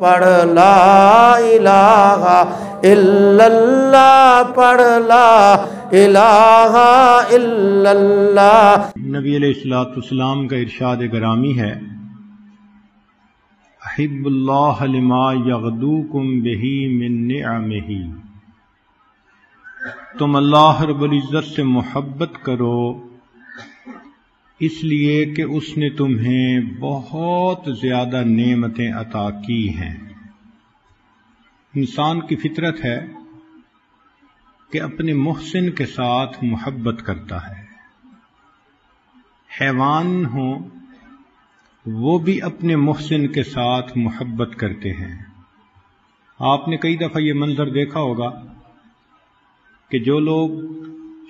पढ़ ला इलाहा इल्लल्लाह, पढ़ ला इलाहा इल्लल्लाह। नबी अलैहिस्सलाम का इरशाद गरामी है, अहिब्बुल्लाह लिमा यग़दूकुम बिही मिन निअमिही। तुम अल्लाह रब्बुल इज़्ज़त से मोहब्बत करो इसलिए कि उसने तुम्हें बहुत ज़्यादा नेमतें अता की हैं। इंसान की फितरत है कि अपने मुहसिन के साथ मोहब्बत करता है। हैवान हो वो भी अपने मुहसिन के साथ मोहब्बत करते हैं। आपने कई दफ़ा ये मंजर देखा होगा कि जो लोग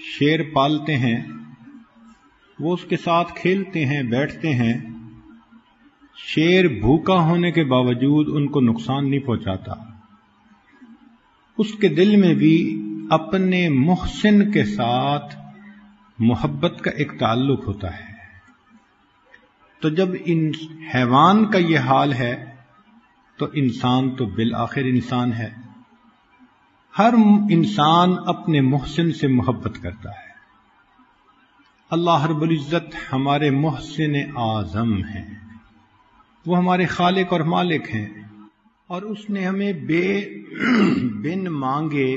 शेर पालते हैं वो उसके साथ खेलते हैं, बैठते हैं। शेर भूखा होने के बावजूद उनको नुकसान नहीं पहुंचाता। उसके दिल में भी अपने मुहसिन के साथ मोहब्बत का एक ताल्लुक होता है। तो जब इन हैवान का ये हाल है तो इंसान तो बिल आखिर इंसान है। हर इंसान अपने मुहसिन से मोहब्बत करता है। अल्लाह रब्बुल इज़्ज़त हमारे मुहसिन आज़म हैं, वो हमारे खालिक और मालिक हैं, और उसने हमें बिन मांगे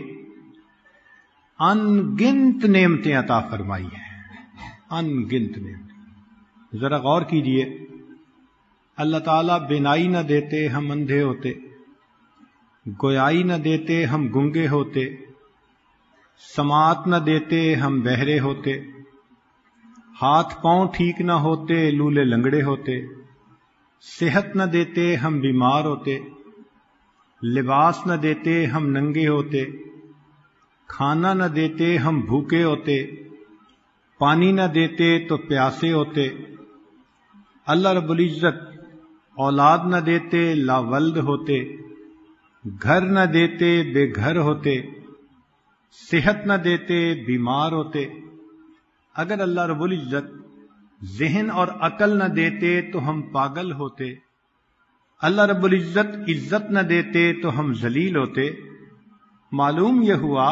अनगिनत नेमतें अता फरमाई हैं, अनगिनत नेमतें। जरा गौर कीजिए, अल्लाह ताला बिनाई न देते हम अंधे होते, गोयाई न देते हम गूंगे होते, समात न देते हम बहरे होते, हाथ पांव ठीक न होते लूले लंगड़े होते, सेहत न देते हम बीमार होते, लिबास न देते हम नंगे होते, खाना न देते हम भूखे होते, पानी न देते तो प्यासे होते। अल्लाह रब्बुल इज़्ज़त औलाद न देते लावल्द होते, घर न देते बेघर होते, सेहत न देते बीमार होते। अगर अल्लाह रब्बुल इज़्ज़त ज़हन और अकल न देते तो हम पागल होते, अल्लाह रब्बुल इज़्ज़त इज़्ज़त न देते तो हम जलील होते। मालूम यह हुआ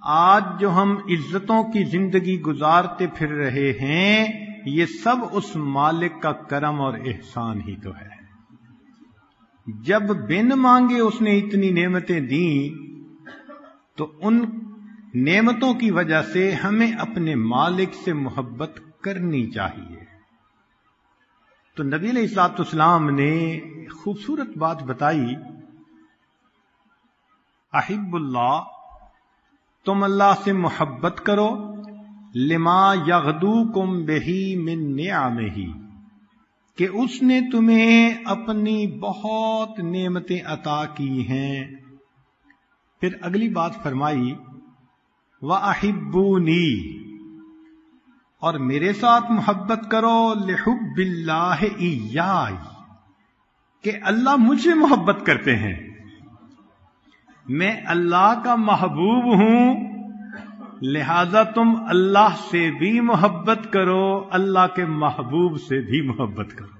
आज जो हम इज़्ज़तों की जिंदगी गुजारते फिर रहे हैं ये सब उस मालिक का करम और एहसान ही तो है। जब बिन मांगे उसने इतनी नेमतें दी तो उन नेमतों की वजह से हमें अपने मालिक से मोहब्बत करनी चाहिए। तो नबी अलैहिस्सलाम ने खूबसूरत बात बताई, अहिब्बुल्लाह, तुम अल्लाह से मोहब्बत करो, लिमा यग़दूकुम बिही मिन निअमिही, कि उसने तुम्हें अपनी बहुत नेमतें अता की हैं। फिर अगली बात फरमाई, व अहिब्बूनी, और मेरे साथ मोहब्बत करो, लिहुब्बिल्लाह इय्याय, कि अल्लाह मुझसे मोहब्बत करते हैं। मैं अल्लाह का महबूब हूं, लिहाजा तुम अल्लाह से भी मोहब्बत करो, अल्लाह के महबूब से भी मोहब्बत करो।